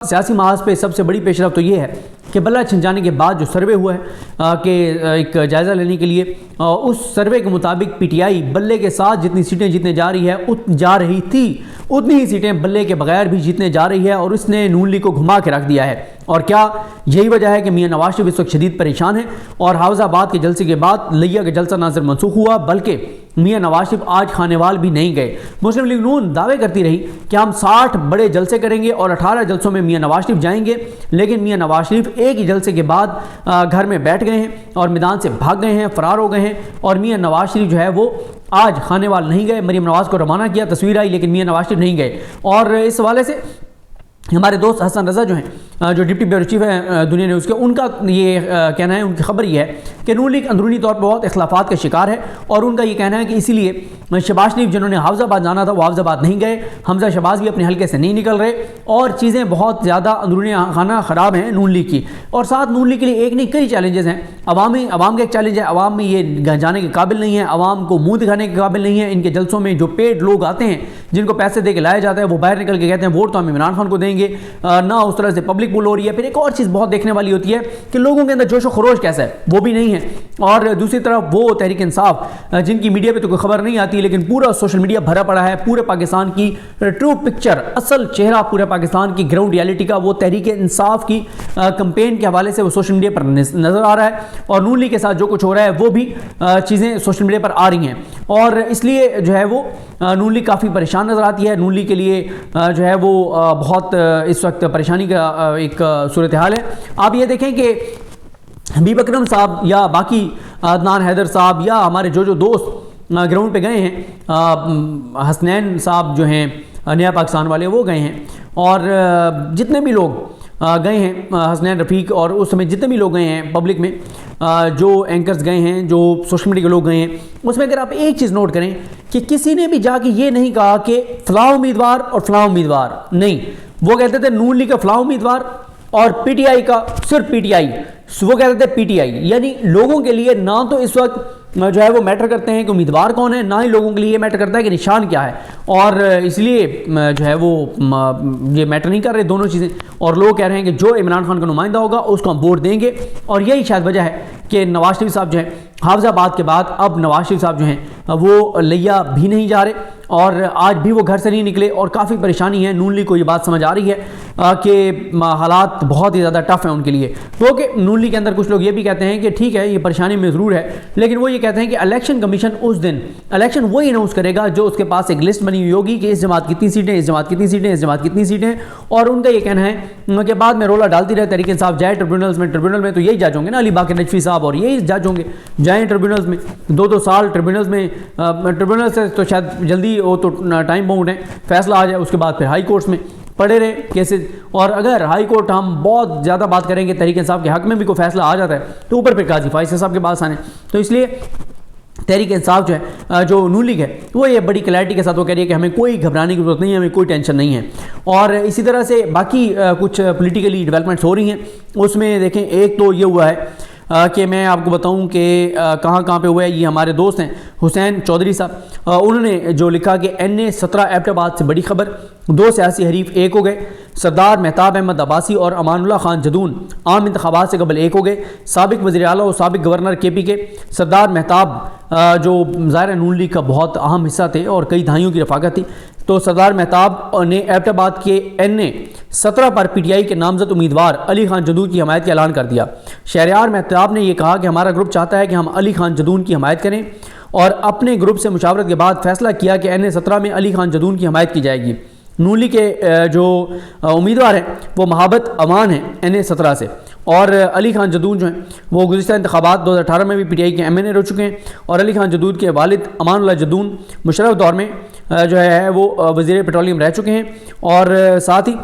سیاسی محاذ پہ سب سے بڑی پیش رفت تو یہ ہے کہ بلہ چھن جانے کے بعد جو سروے ہوا ہے کہ ایک جائزہ لینے کے لیے، اس سروے کے مطابق پی ٹی آئی بلے کے ساتھ جتنی سیٹیں جیتنے جا رہی تھی اتنی ہی سیٹیں بلے کے بغیر بھی جیتنے جا رہی ہے، اور اس نے نون لیگ کو گھما کے رکھ دیا ہے۔ اور کیا یہی وجہ ہے کہ میاں نواز شریف اس وقت شدید پریشان ہیں، اور حافظ آباد کے جلسے کے بعد لیا کا جلسہ نہ صرف منسوخ ہوا بلکہ میاں نواز شریف آج خانیوال بھی نہیں گئے۔ مسلم لیگ نون دعوے کرتی رہی کہ ہم 60 بڑے جلسے کریں گے اور 18 جلسوں میں میاں نواز شریف جائیں گے، لیکن میاں نواز شریف ایک ہی جلسے کے بعد گھر میں بیٹھ گئے ہیں اور میدان سے بھاگ گئے ہیں، فرار ہو گئے ہیں، اور میاں نواز شریف جو ہے وہ آج خانیوال نہیں گئے۔ مریم نواز کو روانہ کیا، تصویر آئی، لیکن میاں نواز شریف نہیں گئے۔ اور اس حوالے سے ہمارے دوست حسن رضا جو ہیں، جو ڈپٹی بیورو چیف ہیں دنیا نیوز کے، ان کا یہ کہنا ہے، ان کی خبر یہ ہے کہ نون لیگ اندرونی طور پر بہت اختلافات کا شکار ہے، اور ان کا یہ کہنا ہے کہ اسی لیے شہباز شریف جنہوں نے حافظ آباد جانا تھا وہ حافظ آباد نہیں گئے، حمزہ شہباز بھی اپنے حلقے سے نہیں نکل رہے، اور چیزیں بہت زیادہ اندرونی خانہ خراب ہیں نون لیگ کی۔ اور ساتھ نون لیگ کے لیے ایک نہیں کئی چیلنجز ہیں۔ عوام کا ایک چیلنج ہے، عوام میں یہ جانے کے قابل نہیں ہے، عوام کو منہ دکھانے کے قابل نہیں ہے۔ ان کے جلسوں میں جو پیڈ لوگ آتے ہیں جن کو پیسے دے کے لایا جاتا ہے، وہ باہر نکل کے کہتے ہیں ووٹ تو ہم عمران خان کو دیں گے، نہ اس طرح سے پبلک پول ہو رہی ہے۔ پھر ایک اور چیز بہت دیکھنے والی ہوتی ہے کہ لوگوں کے اندر جوش و خروش کیسا ہے، وہ بھی نہیں ہے۔ اور دوسری طرف وہ تحریک انصاف جن کی میڈیا پہ تو کوئی خبر نہیں آتی، لیکن پورا سوشل میڈیا بھرا پڑا ہے، پورے پاکستان کی ٹرو پکچر، اصل چہرہ پورے پاکستان کی گراؤنڈ ریالٹی کا وہ تحریک انصاف کی کمپین کے حوالے سے وہ سوشل میڈیا پر نظر آ رہا ہے، اور نون لیگ کے ساتھ جو کچھ ہو رہا ہے وہ بھی چیزیں سوشل میڈیا پر آ رہی ہیں، اور اس لیے جو ہے وہ نون لیگ کافی پریشان نظر آتی ہے۔ نون لیگ کے لیے جو ہے وہ بہت اس وقت پریشانی کا ایک صورتحال ہے۔ آپ یہ دیکھیں کہ حبیب اکرم صاحب یا باقی عدنان حیدر صاحب یا ہمارے جو دوست گراؤنڈ پہ گئے ہیں، حسنین صاحب جو ہیں نیا پاکستان والے، وہ گئے ہیں، اور جتنے بھی لوگ گئے ہیں، حسنین رفیق اور اس میں جتنے بھی لوگ گئے ہیں پبلک میں، جو اینکرز گئے ہیں، جو سوشل میڈیا کے لوگ گئے ہیں، اس میں اگر آپ ایک چیز نوٹ کریں کہ کسی نے بھی جا کے یہ نہیں کہا کہ فلاں امیدوار اور فلاں امیدوار نہیں، وہ کہتے تھے نون لیگ کا فلاں امیدوار اور پی ٹی آئی کا صرف پی ٹی آئی، وہ کہتے تھے پی ٹی آئی۔ یعنی لوگوں کے لیے نہ تو اس وقت جو ہے وہ میٹر کرتے ہیں کہ امیدوار کون ہے، نہ ہی لوگوں کے لیے یہ میٹر کرتا ہے کہ نشان کیا ہے، اور اس لیے جو ہے وہ یہ میٹر نہیں کر رہے دونوں چیزیں، اور لوگ کہہ رہے ہیں کہ جو عمران خان کا نمائندہ ہوگا اس کو ہم ووٹ دیں گے۔ اور یہی شاید وجہ ہے کہ نواز شریف صاحب جو ہیں حافظ آباد کے بعد اب نواز شریف صاحب جو ہیں وہ لیا بھی نہیں جا رہے، اور آج بھی وہ گھر سے نہیں نکلے، اور کافی پریشانی ہے۔ نون لیگ کو یہ بات سمجھ آ رہی ہے کہ حالات بہت ہی زیادہ ٹف ہیں ان کے لیے، کیونکہ نون لیگ کے اندر کچھ لوگ یہ بھی کہتے ہیں کہ ٹھیک ہے یہ پریشانی میں ضرور ہے، لیکن وہ یہ کہتے ہیں کہ الیکشن کمیشن اس دن الیکشن وہی اناؤنس کرے گا جو اس کے پاس ایک لسٹ بنی ہوئی ہوگی کہ اس جماعت کتنی سیٹیں، اس جماعت کتنی سیٹیں، اس جماعت کتنی سیٹیں، اور ان کا یہ کہنا ہے کہ بعد میں رولا ڈالتی رہے تحریک انصاف جائے ٹریبیونلز میں تو یہی جج ہوں گے نا، علی باقر نجفی صاحب، اور یہی جج ہوں گے، جائیں ٹریبیونلز میں 2 سال ٹریبیونلز میں، ٹریبیونلز سے تو شاید جلدی وہ تو ٹائم باؤنڈ ہے، فیصلہ آ جائے، اس کے بعد پھر ہائی کورٹس میں پڑے رہے کیسز، اور اگر ہائی کورٹ ہم بہت زیادہ بات کریں کہ تحریک انصاف کے حق میں بھی کوئی فیصلہ آ جاتا ہے تو اوپر پھر قاضی فائز صاحب کے پاس آنے، تو اس لیے تحریک انصاف جو ہے، جو نون لیگ ہے، وہ یہ بڑی کلیئرٹی کے ساتھ وہ کہہ رہی ہے کہ ہمیں کوئی گھبرانے کی ضرورت نہیں ہے، ہمیں کوئی ٹینشن نہیں ہے۔ اور اسی طرح سے باقی کچھ پولیٹیکلی ڈیولپمنٹس ہو رہی ہیں، اس میں دیکھیں ایک تو یہ ہوا ہے کہ میں آپ کو بتاؤں کہ کہاں پہ ہوا ہے۔ یہ ہمارے دوست ہیں حسین چودھری صاحب، انہوں نے جو لکھا کہ NA-17 ایبٹ آباد سے بڑی خبر، 2 سیاسی حریف ایک ہو گئے، سردار مہتاب احمد عباسی اور امان اللہ خان جدون عام انتخابات سے قبل ایک ہو گئے۔ سابق وزیر اعلیٰ اور سابق گورنر KP کے سردار مہتاب جو ظاہر نون لیگ کا بہت اہم حصہ تھے اور کئی دہائیوں کی رفاقت تھی، تو سردار مہتاب نے ایبٹ آباد کے NA-17 per P T I کے نامزد امیدوار علی خان جدون کی حمایت کا اعلان کر دیا۔ شہریار مہتاب نے یہ کہا کہ ہمارا گروپ چاہتا ہے کہ ہم علی خان جدون کی حمایت کریں، اور اپنے گروپ سے مشاورت کے بعد فیصلہ کیا کہ NA-17 میں علی خان جدون کی حمایت کی جائے گی۔ نون لیگ کے جو امیدوار ہیں وہ محبت امان ہیں NA-17 سے، اور علی خان جدون جو ہیں وہ گزشتہ انتخابات 2018 میں بھی پی ٹی آئی کے MNA رہ چکے ہیں، اور علی خان جدون کے والد امان اللہ جدون مشرف دور میں جو ہے وہ وزیر پیٹرولیم رہ چکے ہیں، اور ساتھ ہی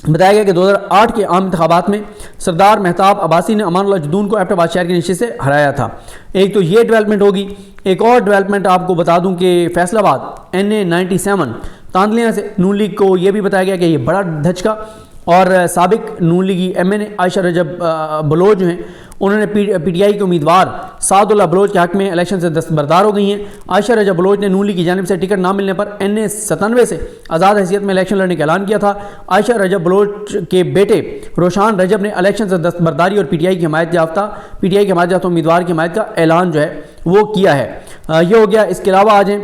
بتایا گیا کہ 2008 کے عام انتخابات میں سردار مہتاب عباسی نے امان اللہ جدون کو ایبٹ آباد شہر کی نشست سے ہرایا تھا۔ ایک تو یہ ڈیولپمنٹ ہوگی۔ ایک اور ڈیولپمنٹ آپ کو بتا دوں کہ فیصل آباد NA-97 تاندلیاں سے نون لیگ کو یہ بھی بتایا گیا کہ یہ بڑا دھچکا، اور سابق نون لیگی MNA عائشہ رجب بلوچ جو ہیں انہوں نے پی ٹی آئی کے امیدوار سعد اللہ بلوچ کے حق میں الیکشن سے دستبردار ہو گئی ہیں۔ عائشہ رجب بلوچ نے نون لیگ کی جانب سے ٹکٹ نہ ملنے پر NA97 سے آزاد حیثیت میں الیکشن لڑنے کا اعلان کیا تھا۔ عائشہ رجب بلوچ کے بیٹے روشان رجب نے الیکشن سے دستبرداری اور پی ٹی آئی کی حمایت یافتہ امیدوار کی حمایت کا اعلان جو ہے وہ کیا ہے۔ یہ ہو گیا۔ اس کے علاوہ آ جائیں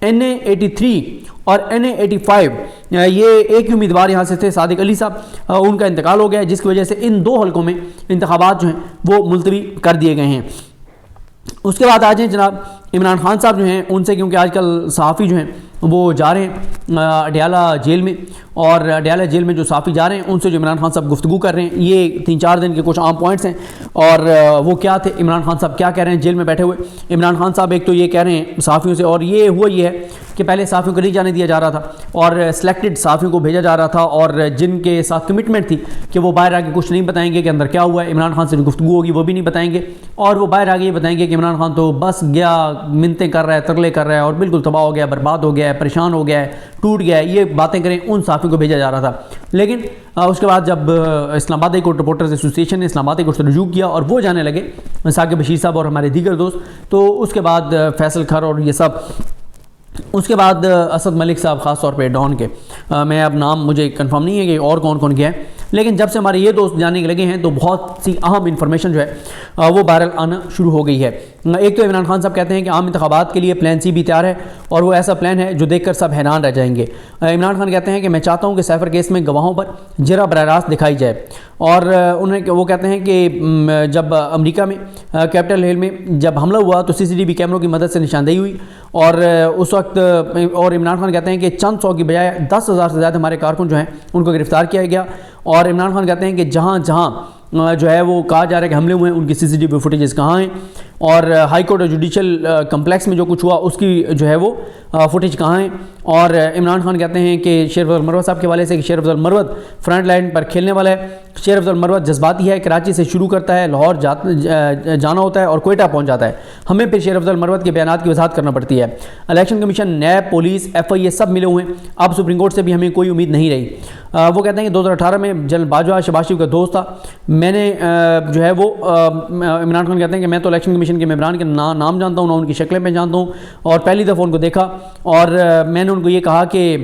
NA83 اور NA85، یہ ایک ہی امیدوار یہاں سے تھے، صادق علی صاحب، ان کا انتقال ہو گیا، جس کی وجہ سے ان 2 حلقوں میں انتخابات جو ہیں وہ ملتوی کر دیے گئے ہیں۔ اس کے بعد آ جائیں جناب عمران خان صاحب جو ہیں، ان سے کیونکہ آج کل صحافی جو ہیں وہ جا رہے ہیں اڈیالہ جیل میں، اور اڈیالہ جیل میں جو صحافی جا رہے ہیں ان سے جو عمران خان صاحب گفتگو کر رہے ہیں، یہ 3-4 دن کے کچھ عام پوائنٹس ہیں، اور وہ کیا تھے، عمران خان صاحب کیا کہہ رہے ہیں جیل میں بیٹھے ہوئے۔ عمران خان صاحب ایک تو یہ کہہ رہے ہیں صحافیوں سے، اور یہ ہوا یہ ہے کہ پہلے صحافیوں کو نہیں جانے دیا جا رہا تھا اور سلیکٹڈ صحافیوں کو بھیجا جا رہا تھا، اور جن کے ساتھ کمٹمنٹ تھی کہ وہ باہر آ کے کچھ نہیں بتائیں گے کہ اندر کیا ہوا ہے، عمران خان سے جو گفتگو ہوگی وہ بھی نہیں بتائیں گے، اور وہ باہر آ کے یہ بتائیں گے کہ عمران خان تو بس گیا، منتیں کر رہا ہے، ترلے کر رہا ہے اور بالکل تباہ ہو گیا، برباد ہو گیا ہے، پریشان ہو گیا ہے، ٹوٹ گیا ہے، یہ باتیں کریں ان صحافیوں کو بھیجا جا رہا تھا۔ لیکن اس کے بعد جب اسلام آباد ہائی کورٹ رپورٹرز ایسوسی ایشن نے اسلام آباد ہائی کورٹ سے رجوع کیا اور وہ جانے لگے ثاقب بشیر صاحب اور ہمارے دیگر دوست، تو اس کے بعد فیصل کھر اور یہ سب، اس کے بعد اسد ملک صاحب خاص طور پہ ڈان کے، میں اب نام مجھے کنفرم نہیں ہے کہ اور کون کون گیا ہے، لیکن جب سے ہمارے یہ دوست جانے لگے ہیں تو بہت سی اہم انفارمیشن جو ہے وہ بہرحال آنا شروع ہو گئی ہے۔ ایک تو عمران خان صاحب کہتے ہیں کہ عام انتخابات کے لیے پلان C بھی تیار ہے، اور وہ ایسا پلان ہے جو دیکھ کر سب حیران رہ جائیں گے۔ عمران خان کہتے ہیں کہ میں چاہتا ہوں کہ سیفر کیس میں گواہوں پر جرح براہ راست دکھائی جائے، اور وہ کہتے ہیں کہ جب امریکہ میں کیپٹل ہل میں جب حملہ ہوا تو CCTV کیمروں کی مدد سے نشاندہی ہوئی، اور اس وقت اور عمران خان کہتے ہیں کہ چند 100 کی بجائے 10,000 سے زیادہ ہمارے کارکن جو ہیں ان کو گرفتار کیا گیا، اور عمران خان کہتے ہیں کہ جہاں جہاں جو ہے وہ کہا جا رہا ہے کہ حملے ہوئے ہیں ان کی CCTV فوٹیجز کہاں ہیں، اور ہائی کورٹ اور جوڈیشل کمپلیکس میں جو کچھ ہوا اس کی جو ہے وہ فوٹیج کہاں ہیں۔ اور عمران خان کہتے ہیں کہ شیر افضل مروت صاحب کے حوالے سے کہ شیر افضل مروت فرنٹ لائن پر کھیلنے والا ہے، شیر افضل مروت جذباتی ہے، کراچی سے شروع کرتا ہے، لاہور جانا ہوتا ہے اور کوئٹہ پہنچ جاتا ہے، ہمیں پھر شیر افضل مروت کے بیانات کی وضاحت کرنا پڑتی ہے۔ Election commission, NAB, police, FIA سب ملے ہوئے ہیں، اب سپریم کورٹ سے بھی ہمیں کوئی امید نہیں رہی۔ وہ کہتے ہیں کہ 2018 میں جنرل باجوہ شہباز شریف کا دوست تھا، میں نے جو ہے وہ عمران خان کہتے ہیں کہ میں تو الیکشن کمیشن کے ممبران کے نام جانتا ہوں، نہ ان کی شکلیں پہچانتا ہوں، اور پہلی دفعہ ان کو دیکھا اور میں نے ان کو یہ کہا کہ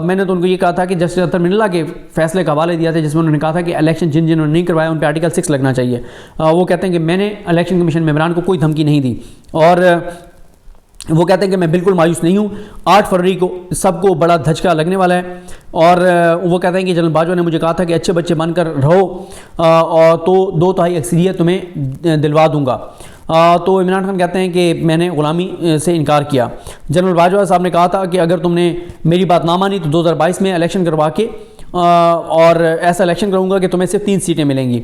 میں نے تو ان کو یہ کہا تھا کہ جسٹس اطہر منالہ کے فیصلے کا حوالے دیا تھا جس میں انہوں نے کہا تھا کہ الیکشن جنہوں نے نہیں کروایا ان پہ آرٹیکل 6 لگنا چاہیے۔ وہ کہتے ہیں کہ میں نے الیکشن کمیشن ممبران کو کوئی دھمکی نہیں دی، اور وہ کہتے ہیں کہ میں بالکل مایوس نہیں ہوں، 8 فروری کو سب کو بڑا دھچکا لگنے والا ہے، اور وہ کہتے ہیں کہ جنرل باجوہ نے مجھے کہا تھا کہ اچھے بچے بن کر رہو اور تو 2/3 اکثریت تمہیں دلوا دوں گا۔ تو عمران خان کہتے ہیں کہ میں نے غلامی سے انکار کیا۔ جنرل باجوہ صاحب نے کہا تھا کہ اگر تم نے میری بات نہ مانی تو 2022 میں الیکشن کروا کے اور ایسا الیکشن کروں گا کہ تمہیں صرف 3 سیٹیں ملیں گی۔